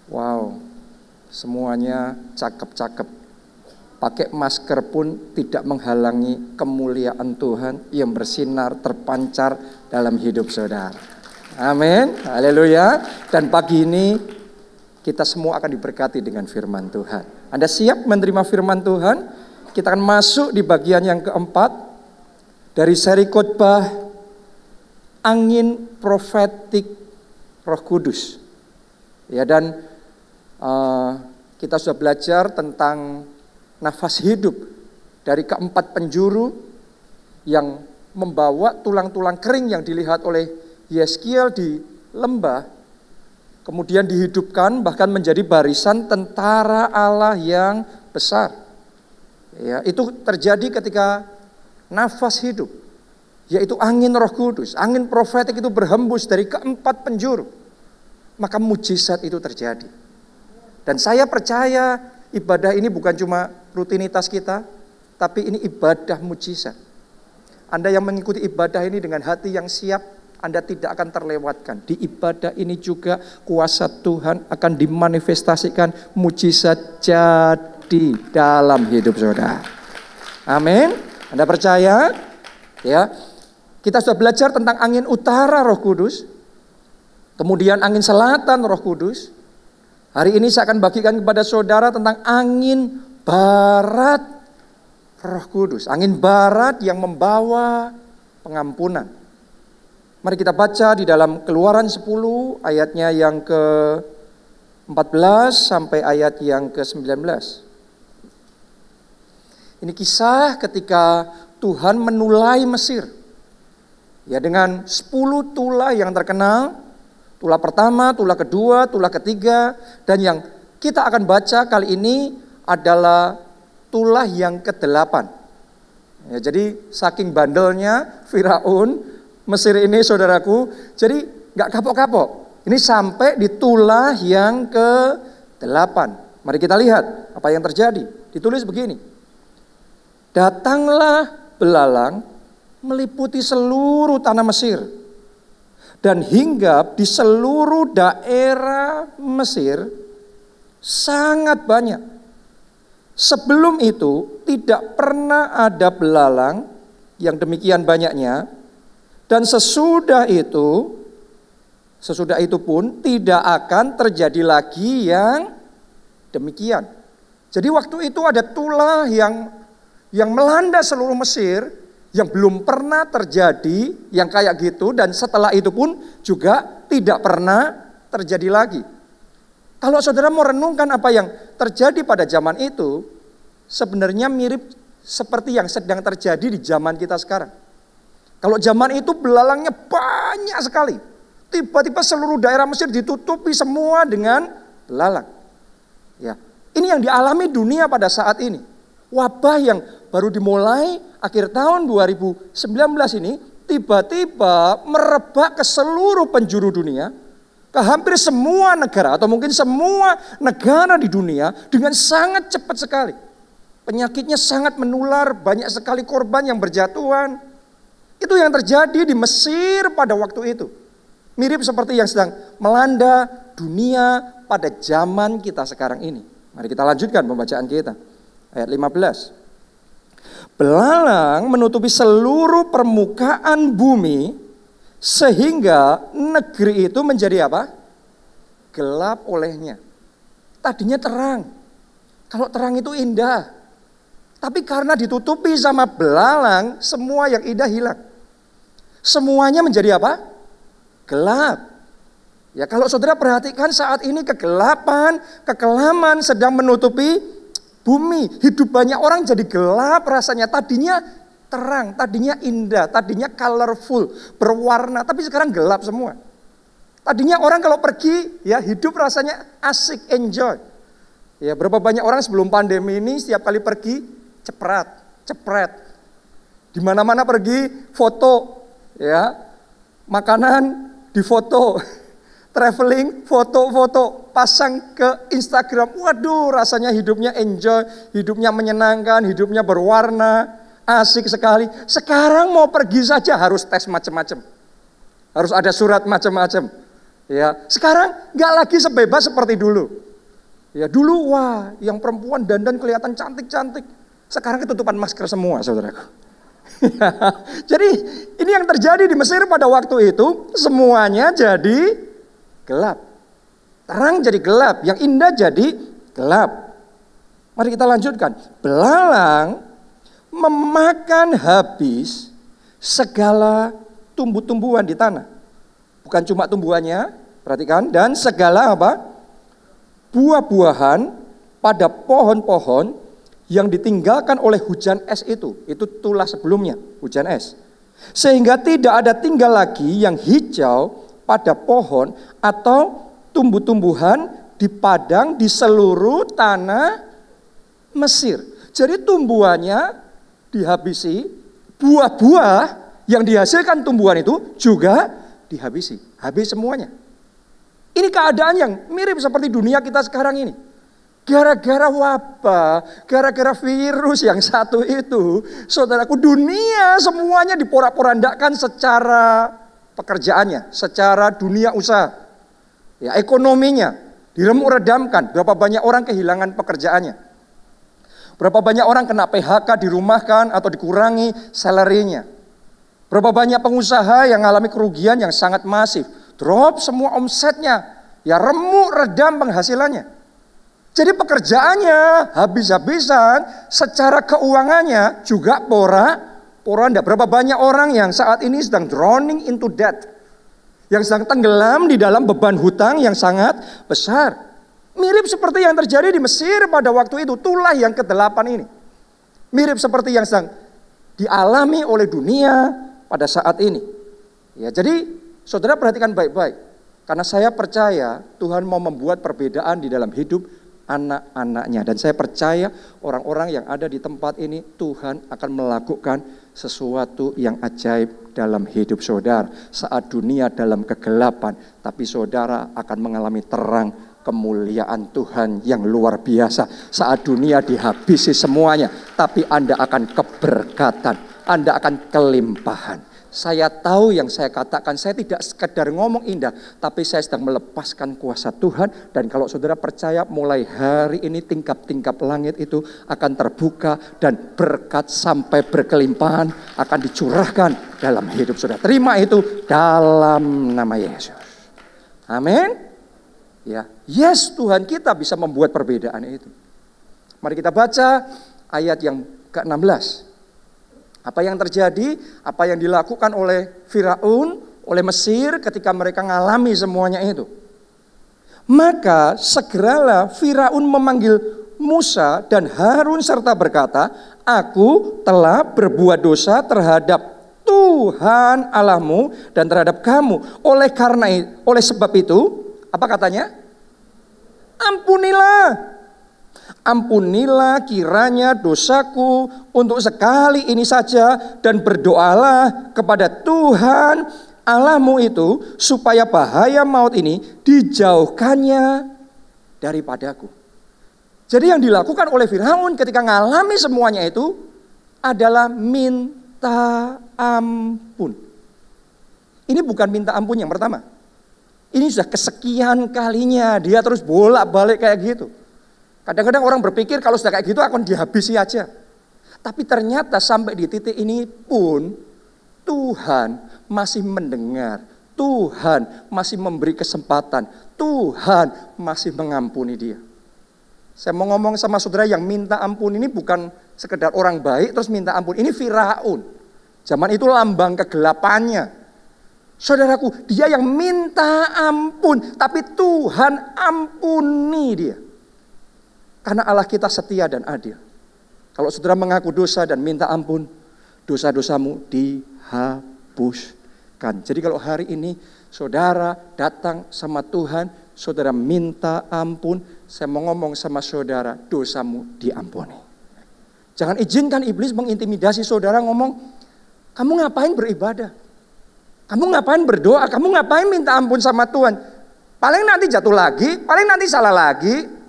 Wow, semuanya cakep-cakep. Pakai masker pun tidak menghalangi kemuliaan Tuhan yang bersinar terpancar dalam hidup saudara. Amin, haleluya. Dan pagi ini kita semua akan diberkati dengan firman Tuhan. Anda siap menerima firman Tuhan? Kita akan masuk di bagian yang keempat dari seri khotbah Angin Profetik Roh Kudus. Ya, dan kita sudah belajar tentang nafas hidup dari keempat penjuru yang membawa tulang-tulang kering yang dilihat oleh Yeskiel di lembah, kemudian dihidupkan bahkan menjadi barisan tentara Allah yang besar. Ya, itu terjadi ketika nafas hidup, yaitu angin Roh Kudus, angin profetik itu berhembus dari keempat penjuru, maka mujizat itu terjadi. Dan saya percaya ibadah ini bukan cuma rutinitas kita, tapi ini ibadah mujizat. Anda yang mengikuti ibadah ini dengan hati yang siap, Anda tidak akan terlewatkan. Di ibadah ini juga kuasa Tuhan akan dimanifestasikan, mujizat jadi dalam hidup saudara. Amin. Anda percaya? Ya. Kita sudah belajar tentang angin utara Roh Kudus, kemudian angin selatan Roh Kudus. Hari ini saya akan bagikan kepada saudara tentang angin barat Roh Kudus. Angin barat yang membawa pengampunan. Mari kita baca di dalam Keluaran 10 ayatnya yang ke-14 sampai ayat yang ke-19. Ini kisah ketika Tuhan menulai Mesir. Ya, dengan 10 tulah yang terkenal. Tulah pertama, tulah kedua, tulah ketiga, dan yang kita akan baca kali ini adalah tulah yang ke-8. Ya, jadi saking bandelnya Firaun Mesir ini saudaraku, jadi gak kapok-kapok. Ini sampai di tulah yang ke-8. Mari kita lihat apa yang terjadi. Ditulis begini. Datanglah belalang meliputi seluruh tanah Mesir dan hinggap di seluruh daerah Mesir sangat banyak. Sebelum itu tidak pernah ada belalang yang demikian banyaknya, dan sesudah itu pun tidak akan terjadi lagi yang demikian. Jadi waktu itu ada tulah yang melanda seluruh Mesir, yang belum pernah terjadi yang kayak gitu, dan setelah itu pun juga tidak pernah terjadi lagi. Kalau saudara mau renungkan apa yang terjadi pada zaman itu, sebenarnya mirip seperti yang sedang terjadi di zaman kita sekarang. Kalau zaman itu belalangnya banyak sekali, tiba-tiba seluruh daerah Mesir ditutupi semua dengan belalang. Ya, ini yang dialami dunia pada saat ini. Wabah yang baru dimulai akhir tahun 2019 ini tiba-tiba merebak ke seluruh penjuru dunia, ke hampir semua negara atau mungkin semua negara di dunia dengan sangat cepat sekali. Penyakitnya sangat menular, banyak sekali korban yang berjatuhan. Itu yang terjadi di Mesir pada waktu itu. Mirip seperti yang sedang melanda dunia pada zaman kita sekarang ini. Mari kita lanjutkan pembacaan kita. Ayat 15. Belalang menutupi seluruh permukaan bumi sehingga negeri itu menjadi apa? Gelap olehnya. Tadinya terang. Kalau terang itu indah. Tapi karena ditutupi sama belalang, semua yang indah hilang. Semuanya menjadi apa? Gelap. Ya, kalau saudara perhatikan saat ini kegelapan, kekelaman sedang menutupi bumi. Hidup banyak orang jadi gelap rasanya. Tadinya terang, tadinya indah, tadinya colorful, berwarna, tapi sekarang gelap semua. Tadinya orang kalau pergi, ya hidup rasanya asik, enjoy. Ya, berapa banyak orang sebelum pandemi ini setiap kali pergi cepret. Di mana-mana pergi foto, ya. Makanan difoto. Traveling, foto-foto, pasang ke Instagram. Waduh, rasanya hidupnya enjoy, hidupnya menyenangkan, hidupnya berwarna, asik sekali. Sekarang mau pergi saja harus tes macam-macam. Harus ada surat macam-macam. Ya, sekarang nggak lagi sebebas seperti dulu. Ya, dulu wah, yang perempuan dandan kelihatan cantik-cantik. Sekarang ketutupan masker semua, saudaraku. Jadi ini yang terjadi di Mesir pada waktu itu, semuanya jadi gelap. Terang jadi gelap, yang indah jadi gelap. Mari kita lanjutkan. Belalang memakan habis segala tumbuh-tumbuhan di tanah. Bukan cuma tumbuhannya, perhatikan, dan segala apa? Buah-buahan pada pohon-pohon yang ditinggalkan oleh hujan es itu tulah sebelumnya, hujan es. Sehingga tidak ada tinggal lagi yang hijau pada pohon atau tumbuh-tumbuhan di padang di seluruh tanah Mesir. Jadi tumbuhannya dihabisi, buah-buah yang dihasilkan tumbuhan itu juga dihabisi. Habis semuanya. Ini keadaan yang mirip seperti dunia kita sekarang ini. Gara-gara wabah, gara-gara virus yang satu itu, saudaraku, dunia semuanya diporak-porandakan secara pekerjaannya, secara dunia usaha. Ya, ekonominya diremuk-redamkan. Berapa banyak orang kehilangan pekerjaannya. Berapa banyak orang kena PHK, dirumahkan atau dikurangi salary-nya. Berapa banyak pengusaha yang mengalami kerugian yang sangat masif. Drop semua omsetnya, ya remuk redam penghasilannya. Jadi pekerjaannya habis-habisan, secara keuangannya juga porak-poranda. Berapa banyak orang yang saat ini sedang drowning into debt. Yang sedang tenggelam di dalam beban hutang yang sangat besar. Mirip seperti yang terjadi di Mesir pada waktu itu, tulah yang ke-8 ini. Mirip seperti yang sedang dialami oleh dunia pada saat ini. Ya, jadi saudara perhatikan baik-baik. Karena saya percaya Tuhan mau membuat perbedaan di dalam hidup anak-anaknya. Dan saya percaya orang-orang yang ada di tempat ini, Tuhan akan melakukan sesuatu yang ajaib dalam hidup saudara. Saat dunia dalam kegelapan, tapi saudara akan mengalami terang kemuliaan Tuhan yang luar biasa. Saat dunia dihabisi semuanya, tapi Anda akan keberkatan, Anda akan kelimpahan. Saya tahu yang saya katakan, saya tidak sekedar ngomong indah, tapi saya sedang melepaskan kuasa Tuhan. Dan kalau saudara percaya, mulai hari ini tingkap-tingkap langit itu akan terbuka dan berkat sampai berkelimpahan akan dicurahkan dalam hidup saudara. Terima itu dalam nama Yesus. Amin. Ya, yes, Tuhan kita bisa membuat perbedaan itu. Mari kita baca ayat yang ke-16. Apa yang terjadi, apa yang dilakukan oleh Firaun, oleh Mesir ketika mereka mengalami semuanya itu. Maka segeralah Firaun memanggil Musa dan Harun serta berkata, aku telah berbuat dosa terhadap Tuhan Allahmu dan terhadap kamu. Oleh sebab itu, apa katanya? Ampunilah. Ampunilah kiranya dosaku untuk sekali ini saja, dan berdoalah kepada Tuhan Allahmu itu supaya bahaya maut ini dijauhkannya daripadaku. Jadi yang dilakukan oleh Firaun ketika mengalami semuanya itu adalah minta ampun. Ini bukan minta ampun yang pertama. Ini sudah kesekian kalinya dia terus bolak-balik kayak gitu. Kadang-kadang orang berpikir kalau sudah kayak gitu akan dihabisi aja. Tapi ternyata sampai di titik ini pun Tuhan masih mendengar. Tuhan masih memberi kesempatan. Tuhan masih mengampuni dia. Saya mau ngomong sama saudara, yang minta ampun ini bukan sekedar orang baik terus minta ampun. Ini Firaun. Zaman itu lambang kegelapannya. Saudaraku, dia yang minta ampun, tapi Tuhan ampuni dia. Karena Allah kita setia dan adil. Kalau saudara mengaku dosa dan minta ampun, dosa-dosamu dihapuskan. Jadi kalau hari ini saudara datang sama Tuhan, saudara minta ampun, saya mau ngomong sama saudara, dosamu diampuni. Jangan izinkan iblis mengintimidasi saudara ngomong, kamu ngapain beribadah? Kamu ngapain berdoa? Kamu ngapain minta ampun sama Tuhan? Paling nanti jatuh lagi, paling nanti salah lagi.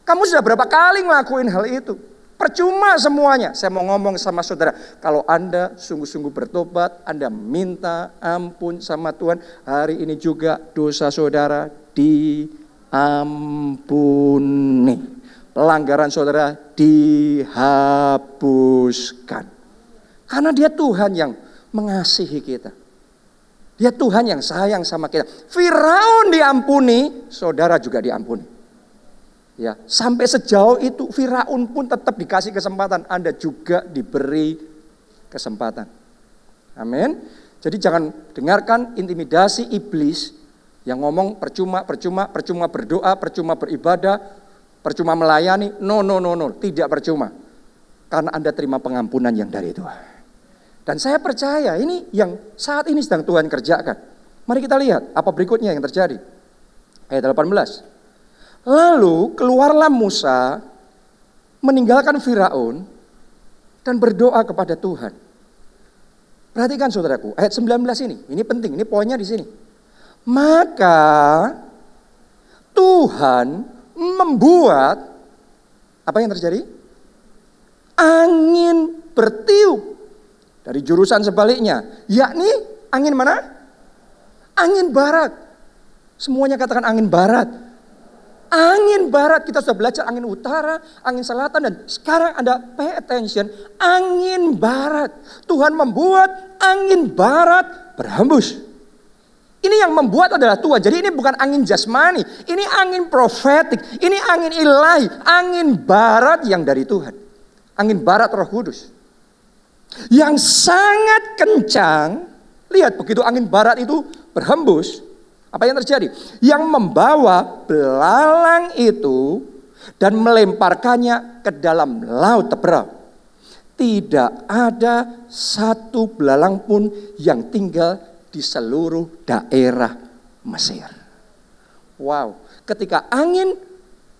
Kamu sudah berapa kali ngelakuin hal itu? Percuma semuanya. Saya mau ngomong sama saudara, kalau Anda sungguh-sungguh bertobat, Anda minta ampun sama Tuhan, hari ini juga dosa saudara diampuni. Pelanggaran saudara dihapuskan. Karena dia Tuhan yang mengasihi kita. Dia Tuhan yang sayang sama kita. Firaun diampuni, saudara juga diampuni. Ya, sampai sejauh itu Firaun pun tetap dikasih kesempatan, Anda juga diberi kesempatan. Amin. Jadi jangan dengarkan intimidasi iblis yang ngomong percuma berdoa, percuma beribadah, percuma melayani. No, tidak percuma. Karena Anda terima pengampunan yang dari Tuhan. Dan saya percaya ini yang saat ini sedang Tuhan kerjakan. Mari kita lihat apa berikutnya yang terjadi. Ayat 18. Lalu keluarlah Musa meninggalkan Firaun dan berdoa kepada Tuhan. Perhatikan saudaraku, ayat 19 ini penting, ini poinnya di sini. Maka Tuhan membuat apa yang terjadi? Angin bertiup dari jurusan sebaliknya, yakni angin mana? Angin barat. Semuanya katakan angin barat. Angin barat, kita sudah belajar angin utara, angin selatan, dan sekarang Anda pay attention, angin barat. Tuhan membuat angin barat berhembus. Ini yang membuat adalah Tuhan. Jadi ini bukan angin jasmani, ini angin profetik, ini angin ilahi, angin barat yang dari Tuhan. Angin barat Roh Kudus. Yang sangat kencang, lihat begitu angin barat itu berhembus, apa yang terjadi? Yang membawa belalang itu dan melemparkannya ke dalam laut teberau. Tidak ada satu belalang pun yang tinggal di seluruh daerah Mesir. Wow, ketika angin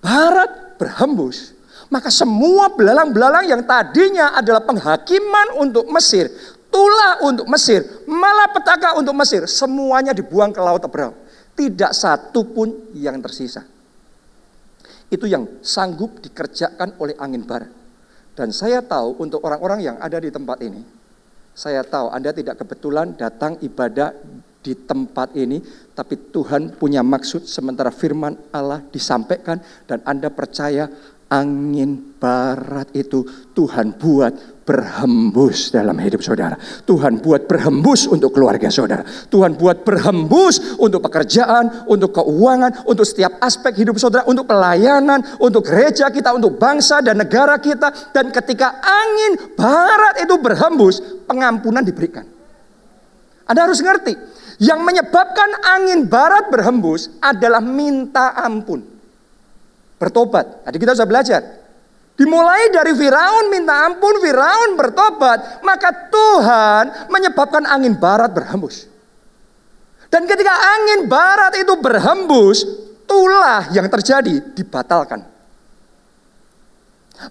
barat berhembus, maka semua belalang-belalang yang tadinya adalah penghakiman untuk Mesir, tulah untuk Mesir, malapetaka untuk Mesir, semuanya dibuang ke laut teberau. Tidak satu pun yang tersisa. Itu yang sanggup dikerjakan oleh angin barat. Dan saya tahu untuk orang-orang yang ada di tempat ini, saya tahu Anda tidak kebetulan datang ibadah di tempat ini, tapi Tuhan punya maksud sementara firman Allah disampaikan dan Anda percaya angin barat itu Tuhan buat berhembus dalam hidup saudara. Tuhan buat berhembus untuk keluarga saudara. Tuhan buat berhembus untuk pekerjaan, untuk keuangan, untuk setiap aspek hidup saudara, untuk pelayanan, untuk gereja kita, untuk bangsa dan negara kita. Dan ketika angin barat itu berhembus, pengampunan diberikan. Anda harus ngerti, yang menyebabkan angin barat berhembus adalah minta ampun. Bertobat. Tadi kita sudah belajar. Dimulai dari Firaun minta ampun, Firaun bertobat, maka Tuhan menyebabkan angin barat berhembus. Dan ketika angin barat itu berhembus, tulah yang terjadi dibatalkan.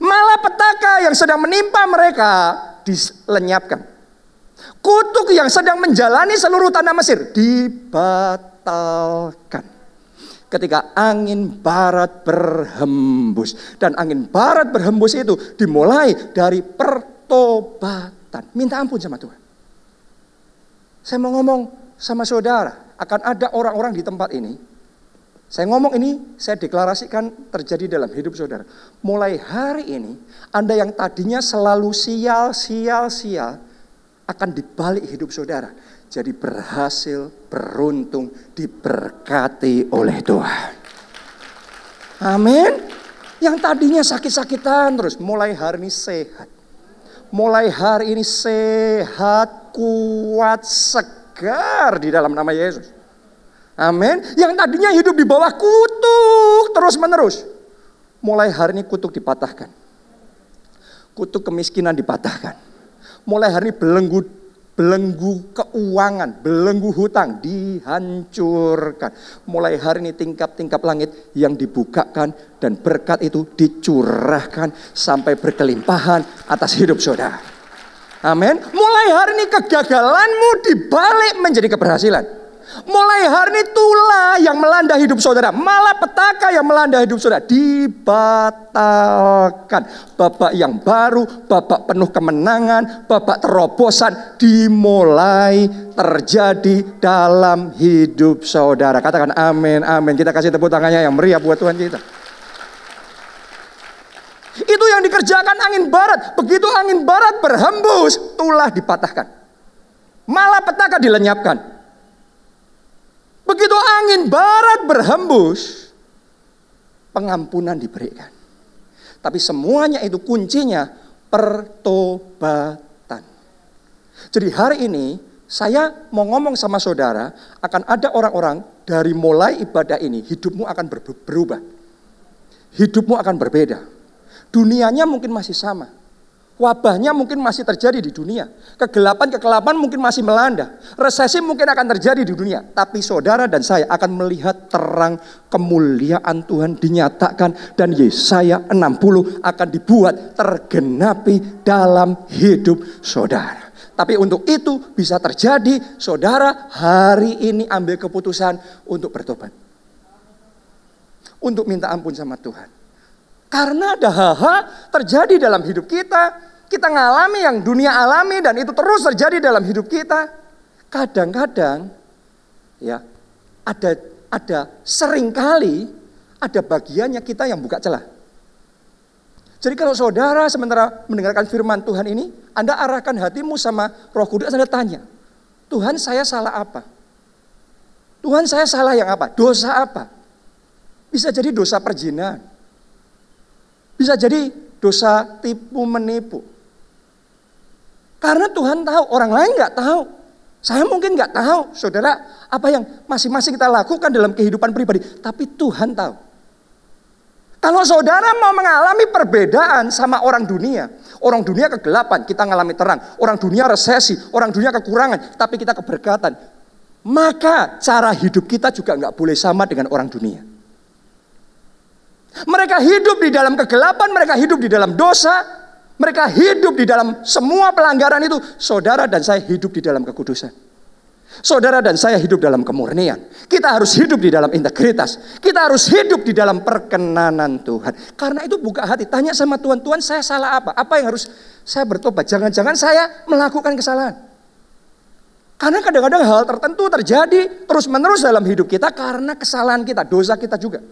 Malapetaka yang sedang menimpa mereka dilenyapkan. Kutuk yang sedang menjalani seluruh tanah Mesir dibatalkan. Ketika angin barat berhembus. Dan angin barat berhembus itu dimulai dari pertobatan. Minta ampun sama Tuhan. Saya mau ngomong sama saudara. Akan ada orang-orang di tempat ini. Saya ngomong ini, saya deklarasikan terjadi dalam hidup saudara. Mulai hari ini, Anda yang tadinya selalu sial, akan dibalik hidup saudara. Jadi berhasil, beruntung, diberkati oleh Tuhan. Amin. Yang tadinya sakit-sakitan terus, mulai hari ini sehat. Mulai hari ini sehat, kuat, segar di dalam nama Yesus. Amin. Yang tadinya hidup di bawah kutuk terus menerus. Mulai hari ini kutuk dipatahkan. Kutuk kemiskinan dipatahkan. Mulai hari ini belenggu keuangan, belenggu hutang dihancurkan. Mulai hari ini tingkap-tingkap langit yang dibukakan dan berkat itu dicurahkan sampai berkelimpahan atas hidup saudara. Amin. Mulai hari ini kegagalanmu dibalik menjadi keberhasilan. Mulai hari ini tulah yang melanda hidup saudara, malapetaka yang melanda hidup saudara dibatalkan. Babak yang baru, babak penuh kemenangan, babak terobosan dimulai terjadi dalam hidup saudara. Katakan amin, amin. Kita kasih tepuk tangannya yang meriah buat Tuhan kita. Itu yang dikerjakan angin barat. Begitu angin barat berhembus, tulah dipatahkan. Malapetaka dilenyapkan. Begitu angin barat berhembus, pengampunan diberikan. Tapi semuanya itu kuncinya pertobatan. Jadi hari ini saya mau ngomong sama saudara, akan ada orang-orang dari mulai ibadah ini, hidupmu akan berubah. Hidupmu akan berbeda. Dunianya mungkin masih sama. Wabahnya mungkin masih terjadi di dunia. Kegelapan mungkin masih melanda. Resesi mungkin akan terjadi di dunia. Tapi saudara dan saya akan melihat terang kemuliaan Tuhan dinyatakan. Dan Yesaya 60 akan dibuat tergenapi dalam hidup saudara. Tapi untuk itu bisa terjadi, saudara hari ini ambil keputusan untuk bertobat. Untuk minta ampun sama Tuhan. Karena ada hal-hal terjadi dalam hidup kita. Kita ngalami yang dunia alami dan itu terus terjadi dalam hidup kita. Kadang-kadang ya ada seringkali ada bagiannya kita yang buka celah. Jadi kalau saudara sementara mendengarkan firman Tuhan ini, Anda arahkan hatimu sama Roh Kudus, Anda tanya, Tuhan saya salah apa? Tuhan saya salah yang apa? Dosa apa? Bisa jadi dosa perzinahan. Bisa jadi dosa tipu menipu. Karena Tuhan tahu, orang lain nggak tahu. Saya mungkin nggak tahu, saudara, apa yang masing-masing kita lakukan dalam kehidupan pribadi. Tapi Tuhan tahu. Kalau saudara mau mengalami perbedaan sama orang dunia kegelapan, kita mengalami terang. Orang dunia resesi, orang dunia kekurangan, tapi kita keberkatan. Maka cara hidup kita juga nggak boleh sama dengan orang dunia. Mereka hidup di dalam kegelapan, mereka hidup di dalam dosa. Mereka hidup di dalam semua pelanggaran itu. Saudara dan saya hidup di dalam kekudusan. Saudara dan saya hidup dalam kemurnian. Kita harus hidup di dalam integritas. Kita harus hidup di dalam perkenanan Tuhan. Karena itu buka hati. Tanya sama Tuhan, Tuhan saya salah apa? Apa yang harus saya bertobat? Jangan-jangan saya melakukan kesalahan. Karena kadang-kadang hal tertentu terjadi terus-menerus dalam hidup kita. Karena kesalahan kita, dosa kita juga.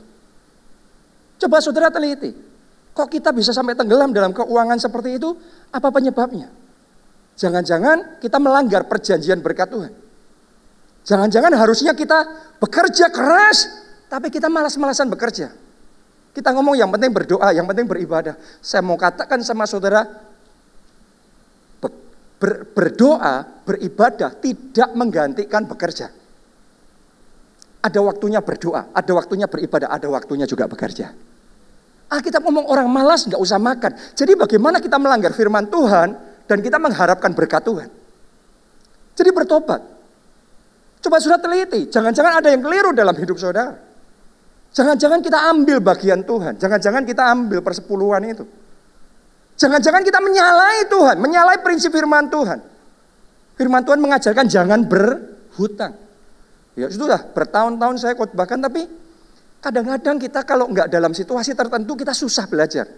Coba saudara teliti. Kok kita bisa sampai tenggelam dalam keuangan seperti itu? Apa penyebabnya? Jangan-jangan kita melanggar perjanjian berkat Tuhan. Jangan-jangan harusnya kita bekerja keras, tapi kita malas-malasan bekerja. Kita ngomong yang penting berdoa, yang penting beribadah. Saya mau katakan sama saudara, berdoa, beribadah tidak menggantikan bekerja. Ada waktunya berdoa, ada waktunya beribadah, ada waktunya juga bekerja. Alkitab ngomong orang malas nggak usah makan. Jadi bagaimana kita melanggar firman Tuhan dan kita mengharapkan berkat Tuhan? Jadi bertobat. Coba saudara teliti, jangan-jangan ada yang keliru dalam hidup saudara. Jangan-jangan kita ambil bagian Tuhan, jangan-jangan kita ambil persepuluhan itu. Jangan-jangan kita menyalahi Tuhan, menyalahi prinsip firman Tuhan. Firman Tuhan mengajarkan jangan berhutang. Ya sudah, bertahun-tahun saya khotbahkan, tapi kadang-kadang kita kalau nggak dalam situasi tertentu kita susah belajar.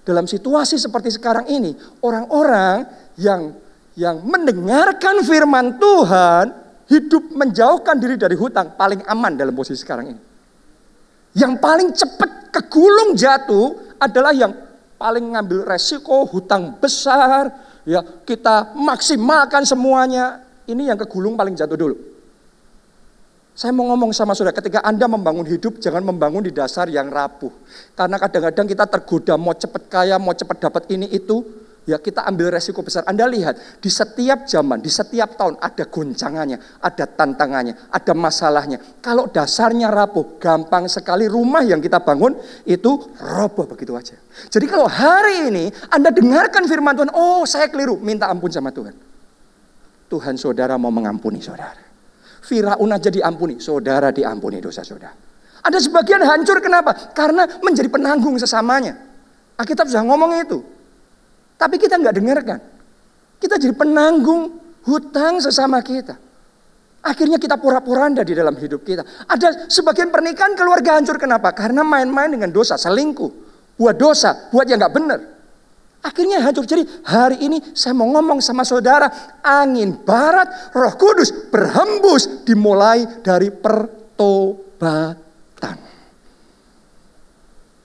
Dalam situasi seperti sekarang ini, orang-orang yang mendengarkan firman Tuhan, hidup menjauhkan diri dari hutang, paling aman dalam posisi sekarang ini. Yang paling cepat kegulung jatuh adalah yang paling ngambil resiko, hutang besar, ya kita maksimalkan semuanya. Ini yang kegulung paling jatuh dulu. Saya mau ngomong sama saudara, ketika Anda membangun hidup, jangan membangun di dasar yang rapuh. Karena kadang-kadang kita tergoda, mau cepat kaya, mau cepat dapat ini itu, ya kita ambil resiko besar. Anda lihat, di setiap zaman, di setiap tahun ada goncangannya, ada tantangannya, ada masalahnya. Kalau dasarnya rapuh, gampang sekali rumah yang kita bangun itu roboh begitu aja. Jadi kalau hari ini Anda dengarkan firman Tuhan, oh saya keliru, minta ampun sama Tuhan. Tuhan saudara mau mengampuni saudara. Firaun aja diampuni, saudara diampuni dosa saudara. Ada sebagian hancur, kenapa? Karena menjadi penanggung sesamanya. Alkitab sudah ngomong itu. Tapi kita nggak dengarkan. Kita jadi penanggung hutang sesama kita. Akhirnya kita porak-poranda di dalam hidup kita. Ada sebagian pernikahan keluarga hancur. Kenapa? Karena main-main dengan dosa, selingkuh, buat dosa, buat yang gak benar. Akhirnya hancur. Jadi hari ini saya mau ngomong sama saudara, angin barat, Roh Kudus berhembus dimulai dari pertobatan.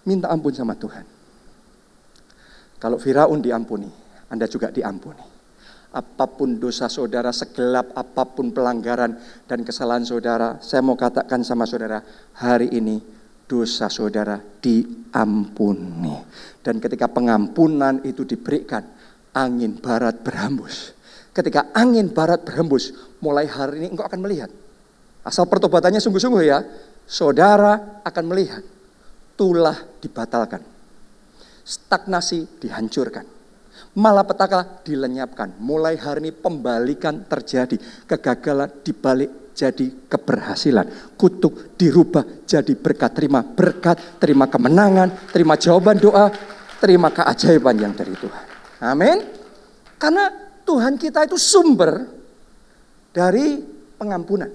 Minta ampun sama Tuhan. Kalau Firaun diampuni, Anda juga diampuni. Apapun dosa saudara, segelap apapun pelanggaran dan kesalahan saudara, saya mau katakan sama saudara, hari ini dosa saudara diampuni. Dan ketika pengampunan itu diberikan, angin barat berhembus. Ketika angin barat berhembus, mulai hari ini engkau akan melihat. Asal pertobatannya sungguh-sungguh ya, saudara akan melihat tulah dibatalkan, stagnasi dihancurkan, malapetaka dilenyapkan. Mulai hari ini pembalikan terjadi. Kegagalan dibalik jadi keberhasilan. Kutuk dirubah jadi berkat. Terima berkat, terima kemenangan, terima jawaban doa, terima keajaiban yang dari Tuhan. Amin. Karena Tuhan kita itu sumber dari pengampunan.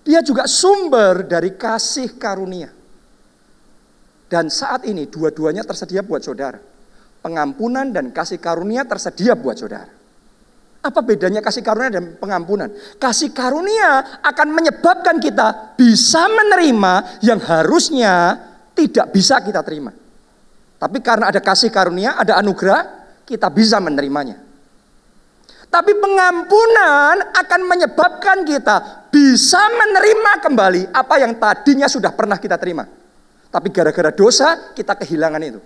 Dia juga sumber dari kasih karunia. Dan saat ini dua-duanya tersedia buat saudara. Pengampunan dan kasih karunia tersedia buat saudara. Apa bedanya kasih karunia dan pengampunan? Kasih karunia akan menyebabkan kita bisa menerima yang harusnya tidak bisa kita terima. Tapi karena ada kasih karunia, ada anugerah, kita bisa menerimanya. Tapi pengampunan akan menyebabkan kita bisa menerima kembali apa yang tadinya sudah pernah kita terima. Tapi gara-gara dosa kita kehilangan itu.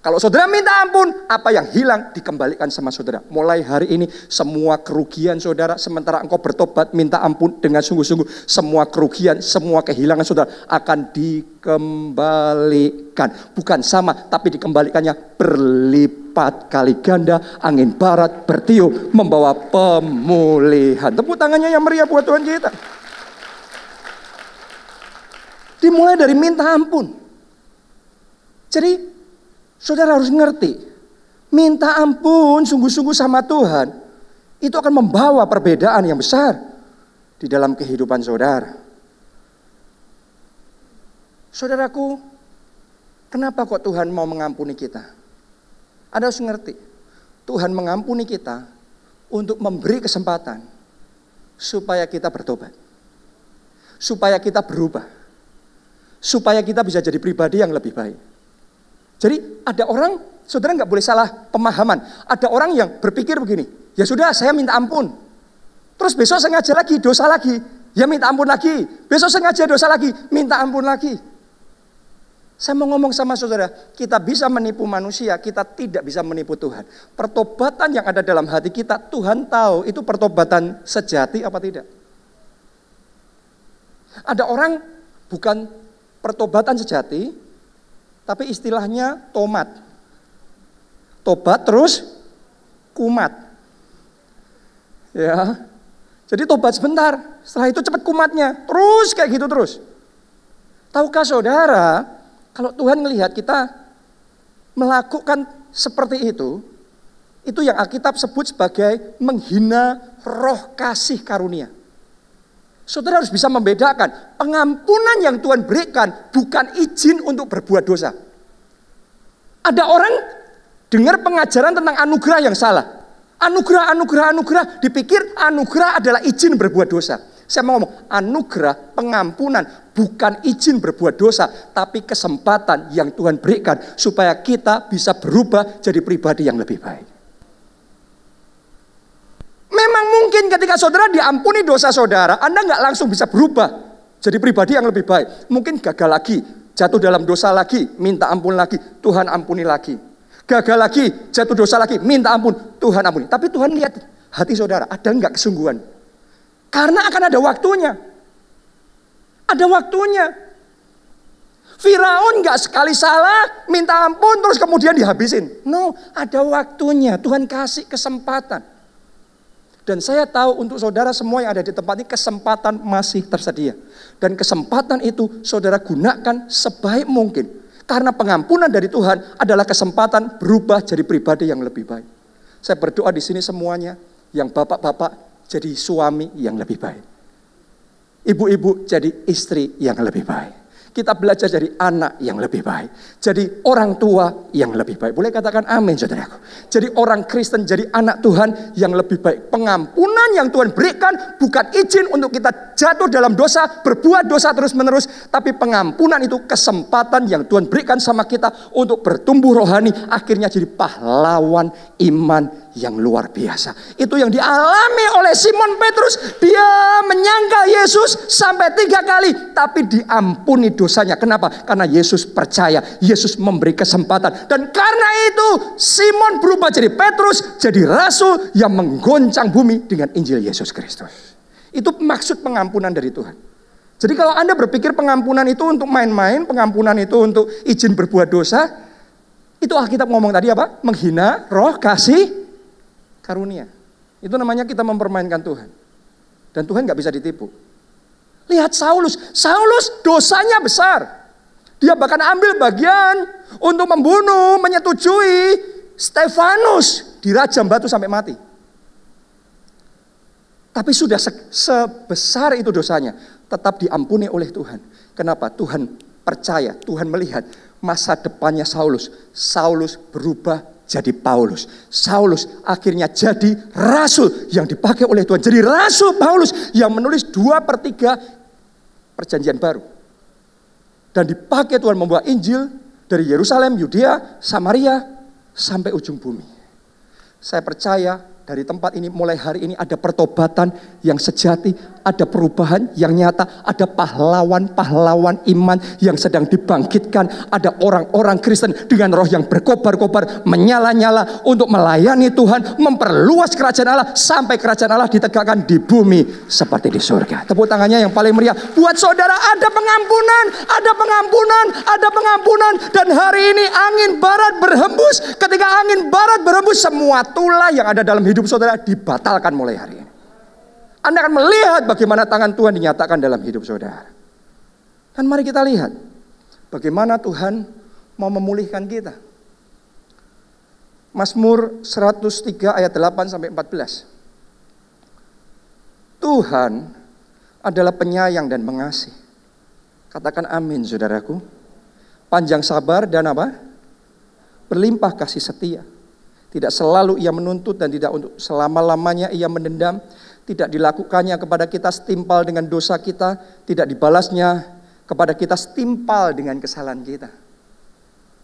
Kalau saudara minta ampun, apa yang hilang dikembalikan sama saudara. Mulai hari ini semua kerugian saudara, sementara engkau bertobat minta ampun dengan sungguh-sungguh, semua kerugian, semua kehilangan saudara akan dikembalikan. Bukan sama, tapi dikembalikannya berlipat kali ganda. Angin barat bertiup membawa pemulihan. Tepuk tangannya yang meriah buat Tuhan kita. Dimulai dari minta ampun. Jadi saudara harus ngerti, minta ampun sungguh-sungguh sama Tuhan, itu akan membawa perbedaan yang besar di dalam kehidupan saudara. Saudaraku, kenapa kok Tuhan mau mengampuni kita? Anda harus ngerti, Tuhan mengampuni kita untuk memberi kesempatan supaya kita bertobat, supaya kita berubah, supaya kita bisa jadi pribadi yang lebih baik. Jadi ada orang, saudara nggak boleh salah pemahaman. Ada orang yang berpikir begini, ya sudah saya minta ampun. Terus besok sengaja lagi, dosa lagi. Ya minta ampun lagi. Besok sengaja dosa lagi, minta ampun lagi. Saya mau ngomong sama saudara, kita bisa menipu manusia, kita tidak bisa menipu Tuhan. Pertobatan yang ada dalam hati kita, Tuhan tahu itu pertobatan sejati apa tidak. Ada orang bukan pertobatan sejati, tapi istilahnya tomat. Tobat terus kumat. Ya. Jadi tobat sebentar, setelah itu cepat kumatnya. Terus kayak gitu terus. Tahukah saudara, kalau Tuhan melihat kita melakukan seperti itu yang Alkitab sebut sebagai menghina roh kasih karunia. Saudara harus bisa membedakan, pengampunan yang Tuhan berikan bukan izin untuk berbuat dosa. Ada orang dengar pengajaran tentang anugerah yang salah. Anugerah, dipikir anugerah adalah izin berbuat dosa. Saya mau ngomong, anugerah pengampunan bukan izin berbuat dosa, tapi kesempatan yang Tuhan berikan supaya kita bisa berubah jadi pribadi yang lebih baik. Memang mungkin ketika saudara diampuni dosa saudara, Anda nggak langsung bisa berubah jadi pribadi yang lebih baik. Mungkin gagal lagi, jatuh dalam dosa lagi, minta ampun lagi, Tuhan ampuni lagi. Gagal lagi, jatuh dosa lagi, minta ampun, Tuhan ampuni. Tapi Tuhan lihat hati saudara, ada nggak kesungguhan? Karena akan ada waktunya. Ada waktunya. Firaun nggak sekali salah, minta ampun terus kemudian dihabisin. No, ada waktunya. Tuhan kasih kesempatan. Dan saya tahu untuk saudara semua yang ada di tempat ini kesempatan masih tersedia. Dan kesempatan itu saudara gunakan sebaik mungkin. Karena pengampunan dari Tuhan adalah kesempatan berubah jadi pribadi yang lebih baik. Saya berdoa di sini semuanya, yang bapak-bapak, jadi suami yang lebih baik. Ibu-ibu jadi istri yang lebih baik. Kita belajar jadi anak yang lebih baik. Jadi orang tua yang lebih baik. Boleh katakan amin, saudaraku. Jadi orang Kristen jadi anak Tuhan yang lebih baik. Pengampunan yang Tuhan berikan bukan izin untuk kita jatuh dalam dosa, berbuat dosa terus-menerus. Tapi pengampunan itu kesempatan yang Tuhan berikan sama kita untuk bertumbuh rohani. Akhirnya jadi pahlawan iman yang luar biasa. Itu yang dialami oleh Simon Petrus. Dia menyangkal Yesus sampai 3 kali. Tapi diampuni dosanya. Kenapa? Karena Yesus percaya. Yesus memberi kesempatan. Dan karena itu Simon berubah jadi Petrus. Jadi rasul yang menggoncang bumi dengan Injil Yesus Kristus. Itu maksud pengampunan dari Tuhan. Jadi kalau Anda berpikir pengampunan itu untuk main-main. Pengampunan itu untuk izin berbuat dosa. Itu Alkitab ngomong tadi apa? Menghina roh kasih karunia. Itu namanya kita mempermainkan Tuhan. Dan Tuhan gak bisa ditipu. Lihat Saulus. Saulus dosanya besar. Dia bahkan ambil bagian untuk membunuh, menyetujui Stefanus dirajam batu sampai mati. Tapi sudah sebesar itu dosanya, tetap diampuni oleh Tuhan. Kenapa? Tuhan percaya, Tuhan melihat masa depannya Saulus. Saulus berubah jadi Paulus. Saulus akhirnya jadi rasul yang dipakai oleh Tuhan. Jadi rasul Paulus yang menulis 2/3 perjanjian baru. Dan dipakai Tuhan membawa Injil dari Yerusalem, Yudea, Samaria sampai ujung bumi. Saya percaya dari tempat ini mulai hari ini ada pertobatan yang sejati, ada perubahan yang nyata, ada pahlawan-pahlawan iman yang sedang dibangkitkan, ada orang-orang Kristen dengan roh yang berkobar-kobar, menyala-nyala untuk melayani Tuhan, memperluas kerajaan Allah sampai kerajaan Allah ditegakkan di bumi seperti di surga. Tepuk tangannya yang paling meriah buat saudara. Ada pengampunan, ada pengampunan, ada pengampunan. Dan hari ini angin barat berhembus. Ketika angin barat berhembus, semua tulah yang ada dalam hidup saudara dibatalkan mulai hari ini. Anda akan melihat bagaimana tangan Tuhan dinyatakan dalam hidup saudara. Dan mari kita lihat bagaimana Tuhan mau memulihkan kita. Mazmur 103 ayat 8-14. Tuhan adalah penyayang dan pengasih. Katakan amin, saudaraku. Panjang sabar dan apa? Berlimpah kasih setia. Tidak selalu ia menuntut dan tidak untuk selama-lamanya ia mendendam. Tidak dilakukannya kepada kita setimpal dengan dosa kita. Tidak dibalasnya kepada kita setimpal dengan kesalahan kita.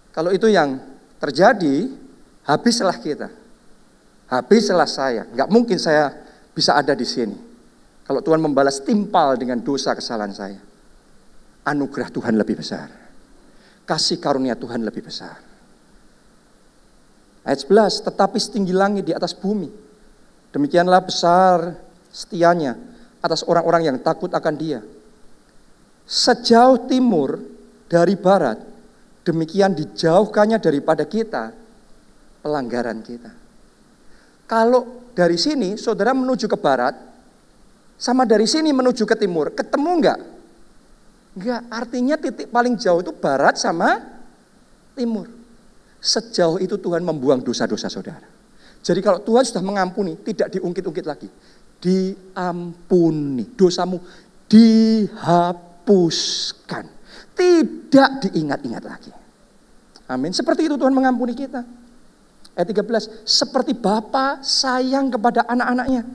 Kalau itu yang terjadi, habislah kita. Habislah saya. Gak mungkin saya bisa ada di sini. Kalau Tuhan membalas setimpal dengan dosa kesalahan saya. Anugerah Tuhan lebih besar. Kasih karunia Tuhan lebih besar. Ayat 11, tetapi setinggi langit di atas bumi. Demikianlah besar setianya atas orang-orang yang takut akan Dia. Sejauh timur dari barat, demikian dijauhkannya daripada kita pelanggaran kita. Kalau dari sini saudara menuju ke barat, sama dari sini menuju ke timur, ketemu enggak? Enggak, artinya titik paling jauh itu barat sama timur. Sejauh itu Tuhan membuang dosa-dosa saudara. Jadi kalau Tuhan sudah mengampuni, tidak diungkit-ungkit lagi. Diampuni, dosamu dihapuskan. Tidak diingat-ingat lagi. Amin. Seperti itu Tuhan mengampuni kita. Ayat 13, seperti Bapa sayang kepada anak-anaknya.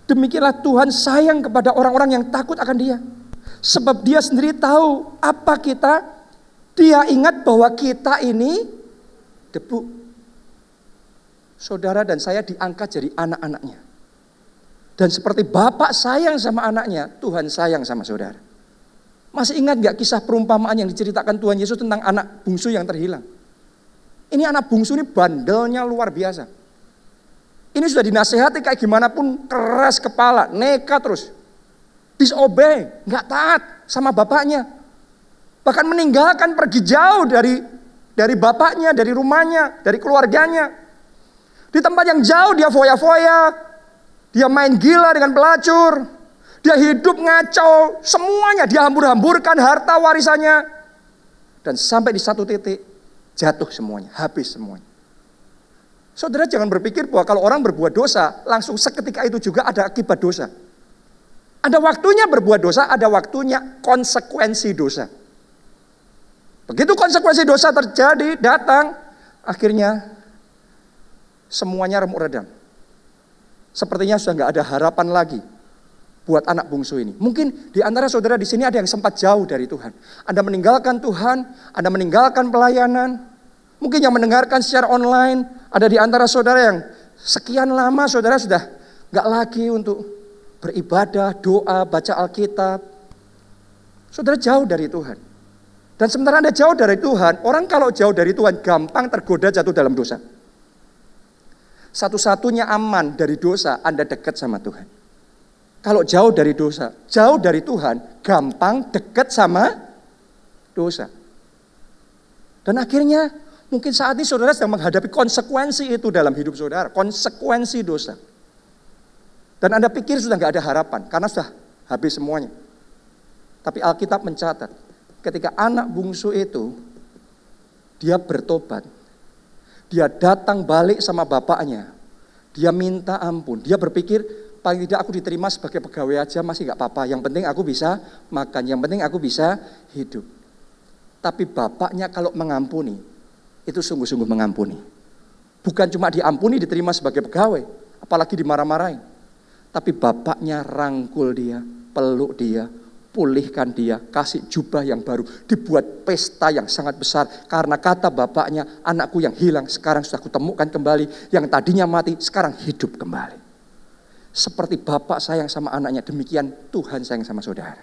Demikianlah Tuhan sayang kepada orang-orang yang takut akan Dia. Sebab Dia sendiri tahu apa kita. Dia ingat bahwa kita ini debu. Saudara dan saya diangkat jadi anak-anaknya. Dan seperti Bapak sayang sama anaknya, Tuhan sayang sama saudara. Masih ingat gak kisah perumpamaan yang diceritakan Tuhan Yesus tentang anak bungsu yang terhilang? Ini anak bungsu ini bandelnya luar biasa. Ini sudah dinasehati kayak gimana pun keras kepala, nekat terus. Disobey, gak taat sama bapaknya. Bahkan meninggalkan pergi jauh dari bapaknya, dari rumahnya, dari keluarganya. Di tempat yang jauh dia foya-foya. Dia main gila dengan pelacur. Dia hidup ngaco. Semuanya dia hambur-hamburkan harta warisannya. Dan sampai di satu titik jatuh semuanya. Habis semuanya. Saudara jangan berpikir bahwa kalau orang berbuat dosa, langsung seketika itu juga ada akibat dosa. Ada waktunya berbuat dosa, ada waktunya konsekuensi dosa. Begitu konsekuensi dosa terjadi, datang, akhirnya semuanya remuk redam. Sepertinya sudah nggak ada harapan lagi buat anak bungsu ini. Mungkin di antara saudara di sini ada yang sempat jauh dari Tuhan. Anda meninggalkan Tuhan, Anda meninggalkan pelayanan. Mungkin yang mendengarkan secara online, ada di antara saudara yang sekian lama saudara sudah nggak lagi untuk beribadah, doa, baca Alkitab. Saudara jauh dari Tuhan. Dan sementara Anda jauh dari Tuhan, orang kalau jauh dari Tuhan gampang tergoda jatuh dalam dosa. Satu-satunya aman dari dosa, Anda dekat sama Tuhan. Kalau jauh dari dosa, jauh dari Tuhan, gampang dekat sama dosa. Dan akhirnya mungkin saat ini saudara sedang menghadapi konsekuensi itu dalam hidup saudara. Konsekuensi dosa. Dan Anda pikir sudah nggak ada harapan. Karena sudah habis semuanya. Tapi Alkitab mencatat. Ketika anak bungsu itu. Dia bertobat. Dia datang balik sama bapaknya. Dia minta ampun. Dia berpikir paling tidak aku diterima sebagai pegawai aja masih nggak apa-apa. Yang penting aku bisa makan. Yang penting aku bisa hidup. Tapi bapaknya kalau mengampuni. Itu sungguh-sungguh mengampuni. Bukan cuma diampuni, diterima sebagai pegawai. Apalagi dimarah-marahin. Tapi bapaknya rangkul dia, peluk dia, pulihkan dia, kasih jubah yang baru. Dibuat pesta yang sangat besar. Karena kata bapaknya, anakku yang hilang sekarang sudah kutemukan kembali. Yang tadinya mati, sekarang hidup kembali. Seperti bapak sayang sama anaknya, demikian Tuhan sayang sama saudara.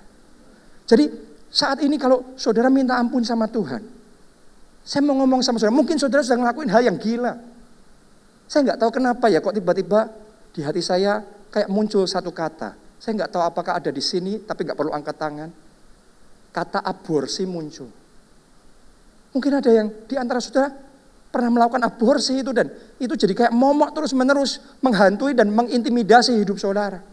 Jadi saat ini kalau saudara minta ampun sama Tuhan, saya mau ngomong sama saudara, mungkin saudara sudah ngelakuin hal yang gila. Saya nggak tahu kenapa ya, kok tiba-tiba di hati saya kayak muncul satu kata. Saya nggak tahu apakah ada di sini, tapi nggak perlu angkat tangan. Kata aborsi muncul. Mungkin ada yang di antara saudara pernah melakukan aborsi itu dan itu jadi kayak momok terus-menerus menghantui dan mengintimidasi hidup saudara.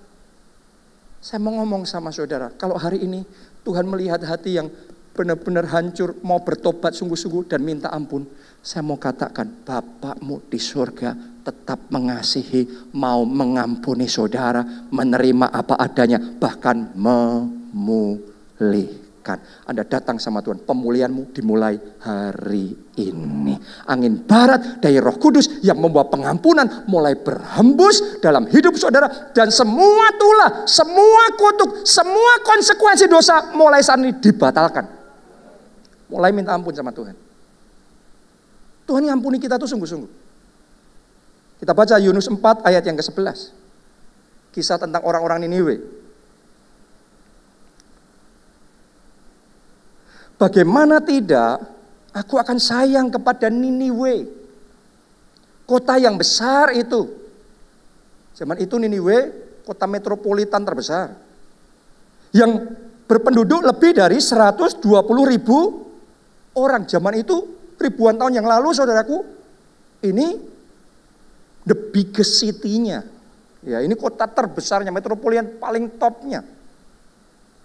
Saya mau ngomong sama saudara, kalau hari ini Tuhan melihat hati yang benar-benar hancur, mau bertobat sungguh-sungguh dan minta ampun. Saya mau katakan, Bapakmu di surga tetap mengasihi, mau mengampuni saudara, menerima apa adanya, bahkan memulihkan. Anda datang sama Tuhan, pemulihanmu dimulai hari ini. Angin barat dari Roh Kudus yang membawa pengampunan mulai berhembus dalam hidup saudara. Dan semua tulah, semua kutuk, semua konsekuensi dosa mulai saat ini dibatalkan. Mulai minta ampun sama Tuhan. Tuhan yang ampuni kita tuh sungguh-sungguh. Kita baca Yunus 4 ayat yang ke-11. Kisah tentang orang-orang Niniwe. Bagaimana tidak, aku akan sayang kepada Niniwe. Kota yang besar itu. Zaman itu Niniwe, kota metropolitan terbesar. Yang berpenduduk lebih dari 120.000 orang. Zaman itu ribuan tahun yang lalu saudaraku, ini the biggest city-nya. Ya, ini kota terbesarnya, metropolitan paling topnya.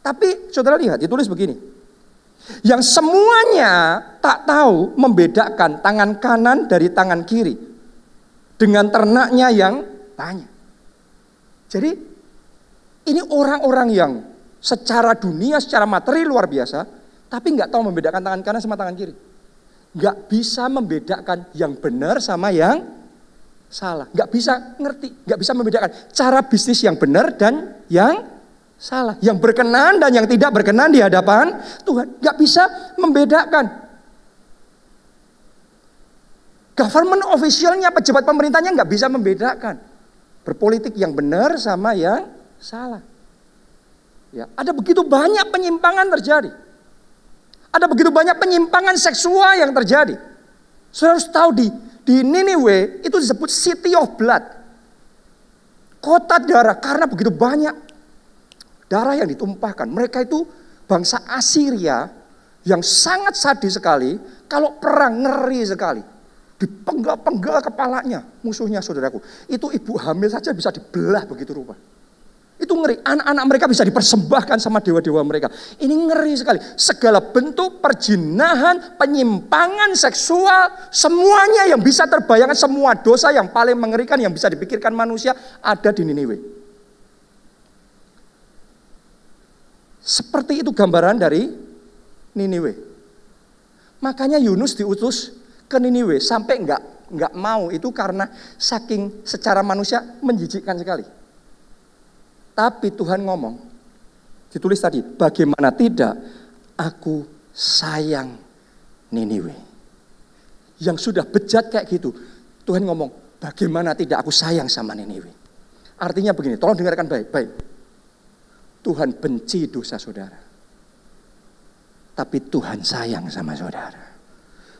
Tapi saudara lihat, ditulis begini. Yang semuanya tak tahu membedakan tangan kanan dari tangan kiri. Dengan ternaknya yang banyak. Jadi ini orang-orang yang secara dunia, secara materi luar biasa. Tapi nggak tahu membedakan tangan kanan sama tangan kiri. Nggak bisa membedakan yang benar sama yang salah. Nggak bisa ngerti, nggak bisa membedakan cara bisnis yang benar dan yang salah. Yang berkenan dan yang tidak berkenan di hadapan Tuhan. Nggak bisa membedakan. Government officialnya, pejabat pemerintahnya nggak bisa membedakan. Berpolitik yang benar sama yang salah. Ya, ada begitu banyak penyimpangan terjadi. Ada begitu banyak penyimpangan seksual yang terjadi. Saudara harus tahu di Niniwe itu disebut City of Blood. Kota darah, karena begitu banyak darah yang ditumpahkan. Mereka itu bangsa Assyria yang sangat sadis sekali. Kalau perang ngeri sekali. Dipenggal-penggal kepalanya musuhnya saudaraku. Itu ibu hamil saja bisa dibelah begitu rupa. Itu Itu ngeri. Anak-anak mereka bisa dipersembahkan sama dewa-dewa mereka. Ini ngeri sekali. Segala bentuk perjinahan, penyimpangan seksual, semuanya yang bisa terbayangkan, semua dosa yang paling mengerikan yang bisa dipikirkan manusia ada di Niniwe. Seperti itu gambaran dari Niniwe. Makanya Yunus diutus ke Niniwe sampai enggak mau, itu karena saking secara manusia menjijikkan sekali. Tapi Tuhan ngomong, ditulis tadi, bagaimana tidak aku sayang Niniwe. Yang sudah bejat kayak gitu, Tuhan ngomong, bagaimana tidak aku sayang sama Niniwe. Artinya begini, tolong dengarkan baik-baik. Tuhan benci dosa saudara. Tapi Tuhan sayang sama saudara.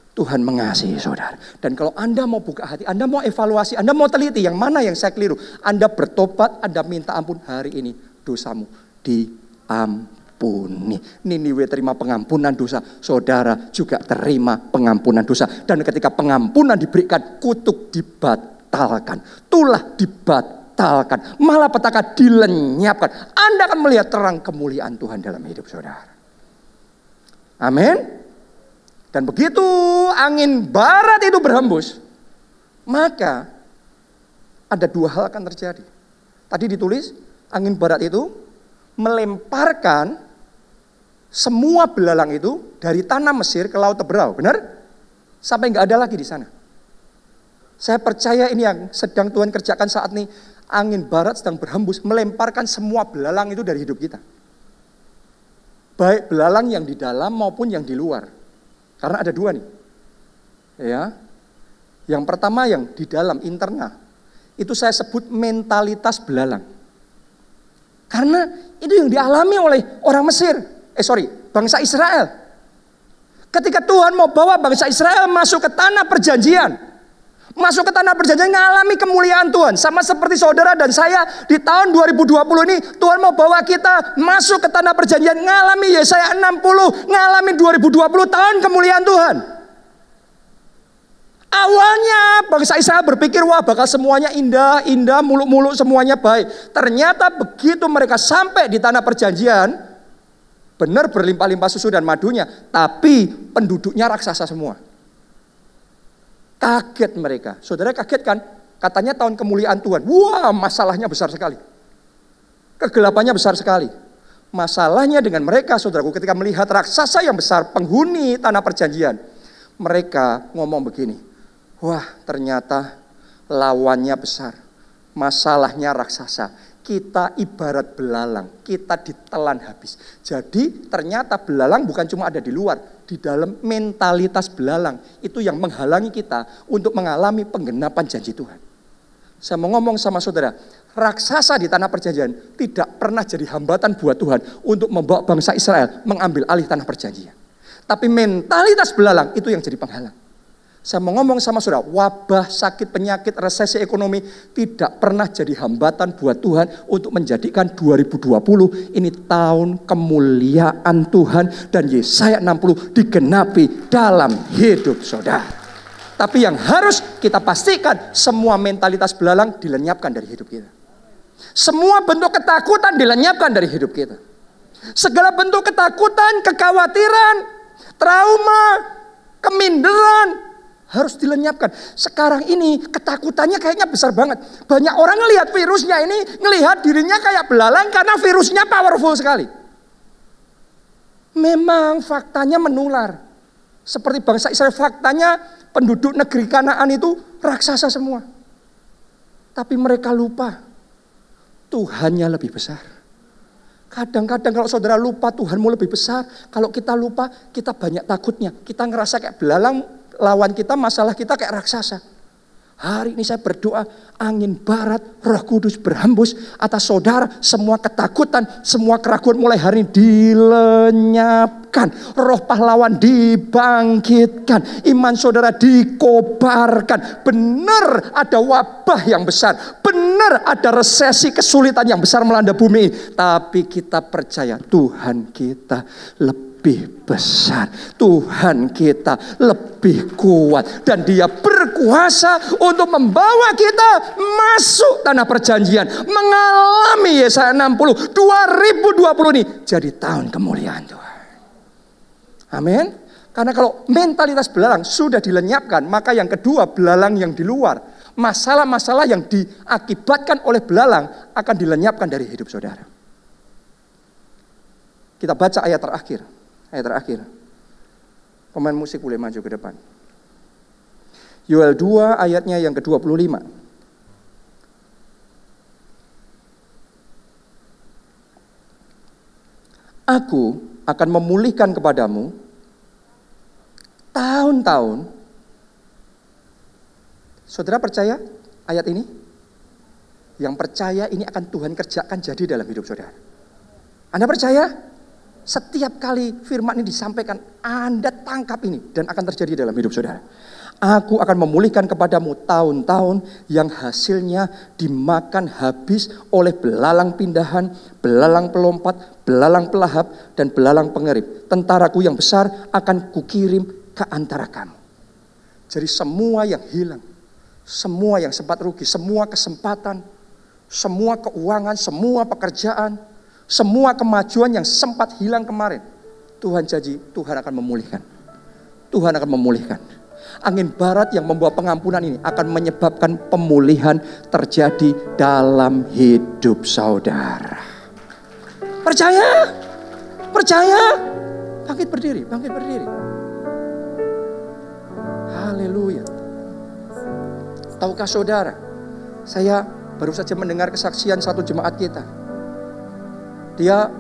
Tuhan mengasihi saudara. Dan kalau Anda mau buka hati, Anda mau evaluasi, Anda mau teliti yang mana yang saya keliru, Anda bertobat, Anda minta ampun, hari ini dosamu diampuni. Niniwe terima pengampunan dosa, saudara juga terima pengampunan dosa. Dan ketika pengampunan diberikan, kutuk dibatalkan, tulah dibatalkan, malapetaka dilenyapkan. Anda akan melihat terang kemuliaan Tuhan dalam hidup saudara. Amin. Dan begitu angin barat itu berhembus, maka ada dua hal akan terjadi. Tadi ditulis, angin barat itu melemparkan semua belalang itu dari tanah Mesir ke Laut Teberau, benar? Sampai nggak ada lagi di sana. Saya percaya ini yang sedang Tuhan kerjakan saat ini. Angin barat sedang berhembus, melemparkan semua belalang itu dari hidup kita. Baik belalang yang di dalam maupun yang di luar. Karena ada dua nih, ya. Yang pertama yang di dalam internal, itu saya sebut mentalitas belalang. Karena itu yang dialami oleh orang Mesir, bangsa Israel. Ketika Tuhan mau bawa bangsa Israel masuk ke tanah perjanjian, mengalami kemuliaan Tuhan. Sama seperti saudara dan saya di tahun 2020 ini, Tuhan mau bawa kita masuk ke tanah perjanjian, mengalami Yesaya 60, mengalami 2020 tahun kemuliaan Tuhan. Awalnya bangsa Israel berpikir, wah bakal semuanya indah, muluk-muluk semuanya baik. Ternyata begitu mereka sampai di tanah perjanjian, benar berlimpah-limpah susu dan madunya, tapi penduduknya raksasa semua. Kaget mereka. Saudara kaget kan? Katanya tahun kemuliaan Tuhan. Wah, masalahnya besar sekali. Kegelapannya besar sekali. Masalahnya dengan mereka, saudaraku, ketika melihat raksasa yang besar, penghuni tanah perjanjian, mereka ngomong begini, wah ternyata lawannya besar. Masalahnya raksasa. Kita ibarat belalang, kita ditelan habis. Jadi ternyata belalang bukan cuma ada di luar, di dalam mentalitas belalang. Itu yang menghalangi kita untuk mengalami penggenapan janji Tuhan. Saya mau ngomong sama saudara, raksasa di tanah perjanjian tidak pernah jadi hambatan buat Tuhan untuk membawa bangsa Israel mengambil alih tanah perjanjian. Tapi mentalitas belalang itu yang jadi penghalang. Saya mau ngomong sama saudara, wabah, sakit, penyakit, resesi ekonomi tidak pernah jadi hambatan buat Tuhan untuk menjadikan 2020 ini tahun kemuliaan Tuhan dan Yesaya 60 digenapi dalam hidup saudara. Tapi yang harus kita pastikan, semua mentalitas belalang dilenyapkan dari hidup kita. Semua bentuk ketakutan dilenyapkan dari hidup kita. Segala bentuk ketakutan, kekhawatiran, trauma, keminderan harus dilenyapkan. Sekarang ini ketakutannya kayaknya besar banget. Banyak orang ngelihat virusnya ini, ngelihat dirinya kayak belalang karena virusnya powerful sekali. Memang faktanya menular. Seperti bangsa Israel, faktanya penduduk negeri Kanaan itu raksasa semua. Tapi mereka lupa Tuhannya lebih besar. Kadang-kadang kalau saudara lupa Tuhanmu lebih besar, kalau kita lupa kita banyak takutnya. Kita ngerasa kayak belalang, lawan kita, masalah kita kayak raksasa. Hari ini saya berdoa, angin barat, Roh Kudus berhembus atas saudara, semua ketakutan, semua keraguan mulai hari ini dilenyapkan. Roh pahlawan dibangkitkan, iman saudara dikobarkan. Benar ada wabah yang besar, benar ada resesi kesulitan yang besar melanda bumi. Tapi kita percaya Tuhan kita lebih lebih besar. Tuhan kita lebih kuat. Dan dia berkuasa untuk membawa kita masuk tanah perjanjian. Mengalami Yesaya 60. 2020 ini jadi tahun kemuliaan Tuhan. Amin. Karena kalau mentalitas belalang sudah dilenyapkan, maka yang kedua belalang yang di luar. Masalah-masalah yang diakibatkan oleh belalang akan dilenyapkan dari hidup saudara. Kita baca ayat terakhir. Ayat terakhir. Pemain musik boleh maju ke depan. Yoel 2 ayatnya yang ke-25. Aku akan memulihkan kepadamu tahun-tahun. Saudara percaya ayat ini? Yang percaya ini akan Tuhan kerjakan jadi dalam hidup saudara. Anda percaya? Setiap kali firman ini disampaikan, Anda tangkap ini dan akan terjadi dalam hidup saudara. Aku akan memulihkan kepadamu tahun-tahun yang hasilnya dimakan habis oleh belalang pindahan, belalang pelompat, belalang pelahap, dan belalang pengerip. Tentaraku yang besar akan kukirim ke antara kamu. Jadi semua yang hilang, semua yang sempat rugi, semua kesempatan, semua keuangan, semua pekerjaan, semua kemajuan yang sempat hilang kemarin, Tuhan janji, Tuhan akan memulihkan. Tuhan akan memulihkan. Angin barat yang membawa pengampunan ini akan menyebabkan pemulihan terjadi dalam hidup saudara. Percaya? Percaya? Bangkit berdiri, bangkit berdiri. Haleluya. Tahukah saudara, saya baru saja mendengar kesaksian satu jemaat kita. Dia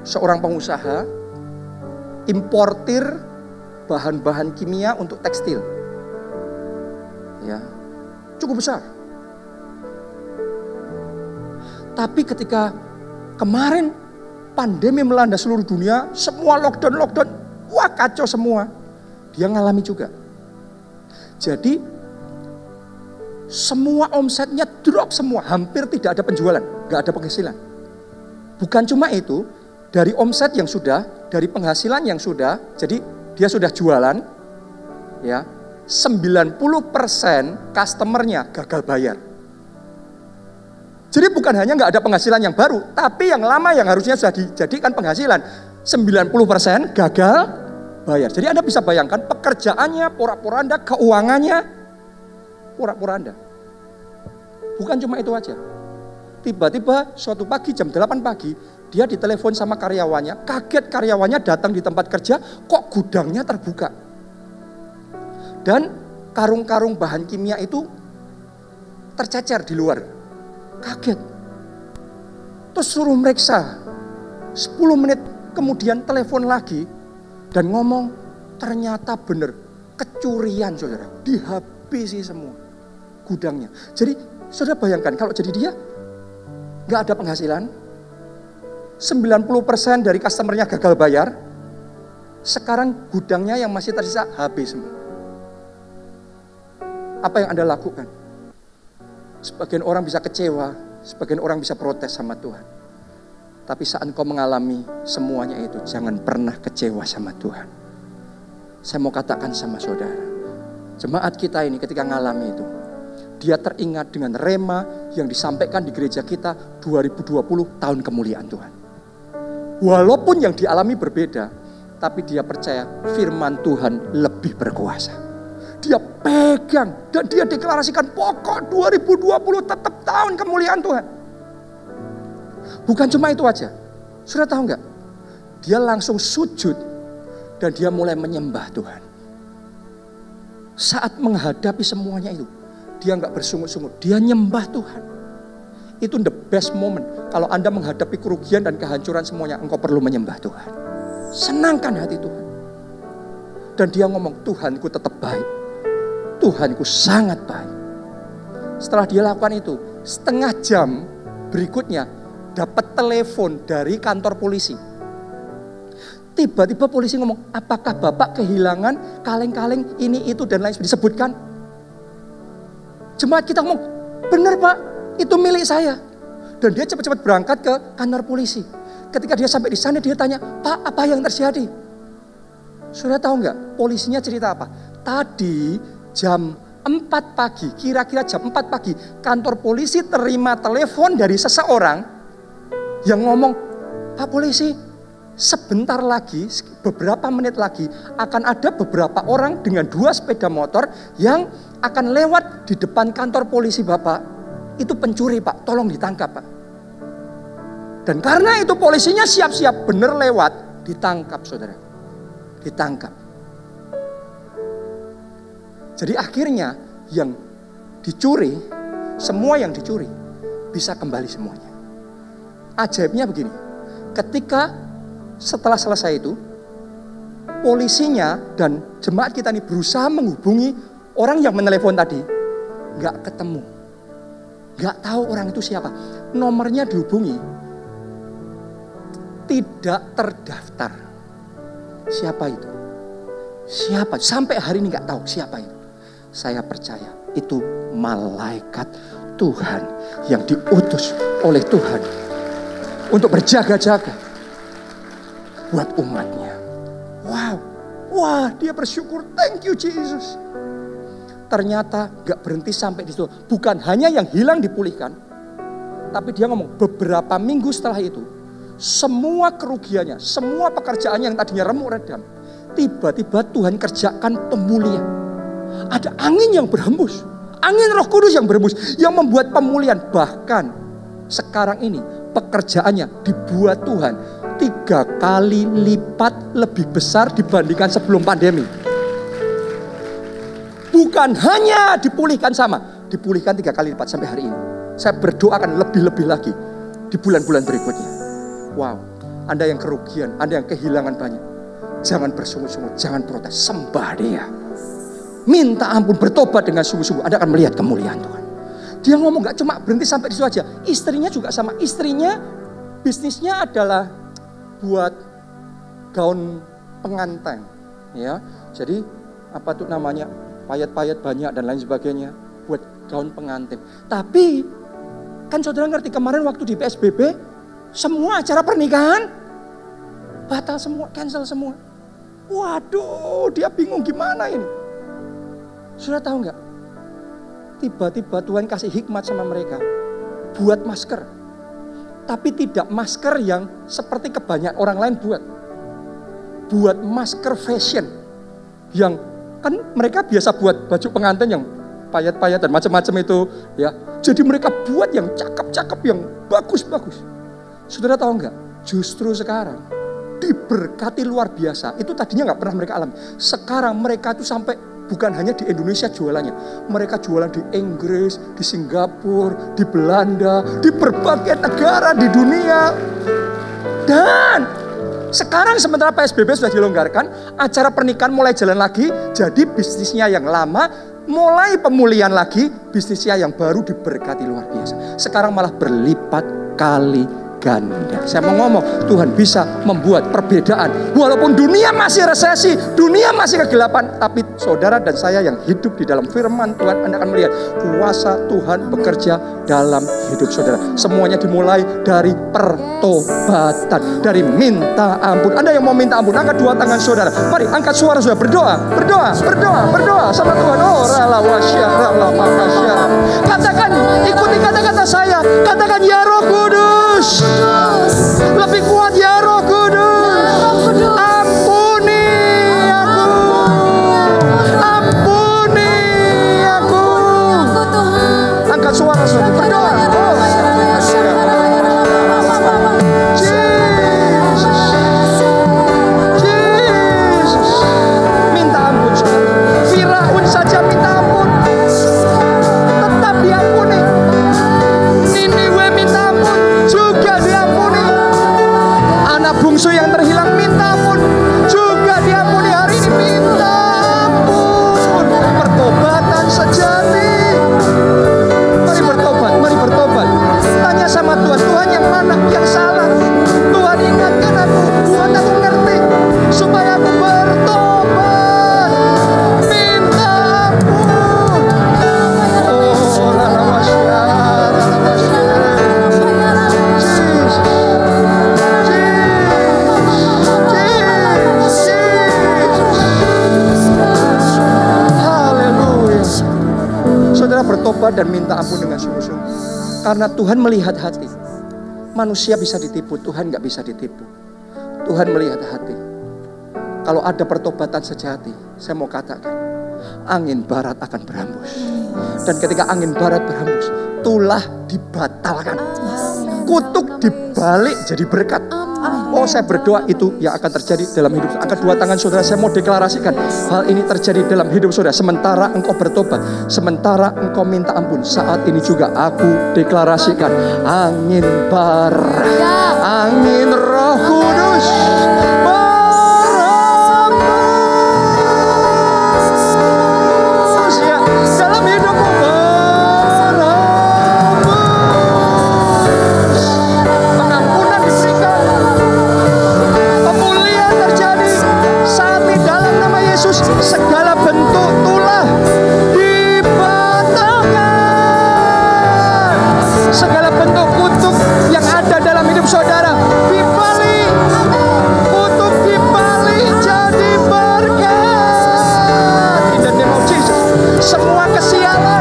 seorang pengusaha, importir bahan-bahan kimia untuk tekstil. Ya, cukup besar. Tapi ketika kemarin pandemi melanda seluruh dunia, semua lockdown, wah kacau semua. Dia ngalami juga. Jadi semua omsetnya drop semua, hampir tidak ada penjualan, gak ada penghasilan. Bukan cuma itu, dari omset yang sudah, dari penghasilan yang sudah, jadi dia sudah jualan, ya 90% customernya gagal bayar. Jadi bukan hanya nggak ada penghasilan yang baru, tapi yang lama yang harusnya sudah dijadikan penghasilan, 90% gagal bayar. Jadi Anda bisa bayangkan pekerjaannya porak-poranda, keuangannya porak-poranda. Bukan cuma itu aja. Tiba-tiba suatu pagi jam 8 pagi, dia ditelepon sama karyawannya, kaget karyawannya datang di tempat kerja, kok gudangnya terbuka. Dan karung-karung bahan kimia itu tercecer di luar. Kaget. Terus suruh meriksa. 10 menit kemudian telepon lagi dan ngomong, ternyata benar kecurian saudara, dihabisi semua gudangnya. Jadi saudara bayangkan kalau jadi dia, gak ada penghasilan, 90% dari customernya gagal bayar, sekarang gudangnya yang masih tersisa habis semua. Apa yang Anda lakukan? Sebagian orang bisa kecewa, sebagian orang bisa protes sama Tuhan. Tapi saat engkau mengalami semuanya itu, jangan pernah kecewa sama Tuhan. Saya mau katakan sama saudara, jemaat kita ini ketika mengalami itu, dia teringat dengan rema yang disampaikan di gereja kita 2020 tahun kemuliaan Tuhan. Walaupun yang dialami berbeda, tapi dia percaya firman Tuhan lebih berkuasa. Dia pegang dan dia deklarasikan pokok 2020 tetap tahun kemuliaan Tuhan. Bukan cuma itu aja. Sudah tahu enggak? Dia langsung sujud dan dia mulai menyembah Tuhan. Saat menghadapi semuanya itu, dia enggak bersungut-sungut, dia nyembah Tuhan. Itu the best moment. Kalau Anda menghadapi kerugian dan kehancuran semuanya, engkau perlu menyembah Tuhan. Senangkan hati Tuhan. Dan dia ngomong, Tuhanku tetap baik. Tuhanku sangat baik. Setelah dia lakukan itu, setengah jam berikutnya dapat telepon dari kantor polisi. Tiba-tiba polisi ngomong, apakah Bapak kehilangan kaleng-kaleng ini, itu, dan lain sebagainya disebutkan. Jemaat kita ngomong, benar Pak, itu milik saya. Dan dia cepat-cepat berangkat ke kantor polisi. Ketika dia sampai di sana, dia tanya, Pak, apa yang terjadi? Saudara tahu nggak? Polisinya cerita apa? Tadi jam 4 pagi, kira-kira jam 4 pagi, kantor polisi terima telepon dari seseorang yang ngomong, Pak polisi, sebentar lagi, beberapa menit lagi akan ada beberapa orang dengan 2 sepeda motor yang akan lewat di depan kantor polisi Bapak. Itu pencuri Pak, tolong ditangkap Pak. Dan karena itu polisinya siap-siap bener lewat, ditangkap saudara. Ditangkap. Jadi akhirnya yang dicuri, semua yang dicuri bisa kembali semuanya. Ajaibnya begini, ketika setelah selesai itu, polisinya dan jemaat kita ini berusaha menghubungi orang yang menelepon tadi, nggak ketemu, nggak tahu orang itu siapa, nomornya dihubungi, tidak terdaftar. Siapa itu? Siapa? Sampai hari ini nggak tahu siapa itu. Saya percaya itu malaikat Tuhan yang diutus oleh Tuhan untuk berjaga-jaga buat umatnya. Wow, wah dia bersyukur, thank you Jesus. Ternyata gak berhenti sampai di situ. Bukan hanya yang hilang dipulihkan, tapi dia ngomong beberapa minggu setelah itu, semua kerugiannya, semua pekerjaannya yang tadinya remuk redam, tiba-tiba Tuhan kerjakan pemulihan. Ada angin yang berhembus, angin Roh Kudus yang berhembus, yang membuat pemulihan. Bahkan sekarang ini pekerjaannya dibuat Tuhan 3 kali lipat lebih besar dibandingkan sebelum pandemi. Bukan hanya dipulihkan sama, dipulihkan 3 kali lipat sampai hari ini. Saya berdoa akan lebih-lebih lagi di bulan-bulan berikutnya. Wow, Anda yang kerugian, Anda yang kehilangan banyak, jangan bersungut-sungut, jangan protes, sembah Dia. Minta ampun, bertobat dengan sungguh-sungguh, Anda akan melihat kemuliaan Tuhan. Dia ngomong gak cuma berhenti sampai di situ aja. Istrinya juga sama. Istrinya bisnisnya adalah buat gaun pengantin, ya. Jadi apa tuh namanya, payet-payet banyak dan lain sebagainya buat gaun pengantin. Tapi kan saudara ngerti kemarin waktu di PSBB semua acara pernikahan batal semua, cancel semua. Waduh, dia bingung gimana ini. Sudah tahu nggak? Tiba-tiba Tuhan kasih hikmat sama mereka buat masker. Tapi tidak masker yang seperti kebanyakan orang lain buat. Buat masker fashion. Yang kan mereka biasa buat baju pengantin yang payet-payet dan macam-macam itu, ya. Jadi mereka buat yang cakep-cakep, yang bagus-bagus. Saudara tahu nggak? Justru sekarang diberkati luar biasa. Itu tadinya nggak pernah mereka alami. Sekarang mereka itu sampai bukan hanya di Indonesia jualannya. Mereka jualan di Inggris, di Singapura, di Belanda, di berbagai negara di dunia. Dan sekarang sementara PSBB sudah dilonggarkan, acara pernikahan mulai jalan lagi. Jadi bisnisnya yang lama mulai pemulihan lagi, bisnisnya yang baru diberkati luar biasa. Sekarang malah berlipat kali ganda. Saya mau ngomong, Tuhan bisa membuat perbedaan. Walaupun dunia masih resesi, dunia masih kegelapan, tapi saudara dan saya yang hidup di dalam firman Tuhan, Anda akan melihat kuasa Tuhan bekerja dalam hidup saudara. Semuanya dimulai dari pertobatan, dari minta ampun. Anda yang mau minta ampun, angkat 2 tangan saudara. Mari angkat suara saudara, berdoa, berdoa, berdoa, berdoa sama Tuhan. Oh, rala wasya, rala makasya. Katakan, ikuti kata-kata saya. Katakan, ya Roh Kudus, lebih kuat ya Roh Kudus. Ampuni aku. Ampuni aku. Angkat suara saudara, berdoa. Oh, Jesus. Minta ampun saudara. Firaun saja minta ampun, tetap diampuni. Niniwe minta bertobat dan minta ampun dengan sungguh-sungguh. Karena Tuhan melihat hati. Manusia bisa ditipu, Tuhan gak bisa ditipu. Tuhan melihat hati. Kalau ada pertobatan sejati, saya mau katakan, angin barat akan berhembus. Dan ketika angin barat berhembus, tulah dibatalkan, kutuk dibalik jadi berkat. Oh, saya berdoa itu yang akan terjadi dalam hidup. Angkat dua tangan saudara, saya mau deklarasikan hal ini terjadi dalam hidup saudara. Sementara engkau bertobat, sementara engkau minta ampun, saat ini juga aku deklarasikan angin barat, angin Roh Kudus berhembus ya dalam hidupmu, berhembus. Pengampunan diberikan, pemulihan terjadi saat ini dalam nama Yesus. Segala bentuk tulah dibatalkan, segala bentuk kutuk yang ada dalam hidup saudara dibalik, kutuk dibalik jadi berkat. In the name of Jesus. Semua kesialan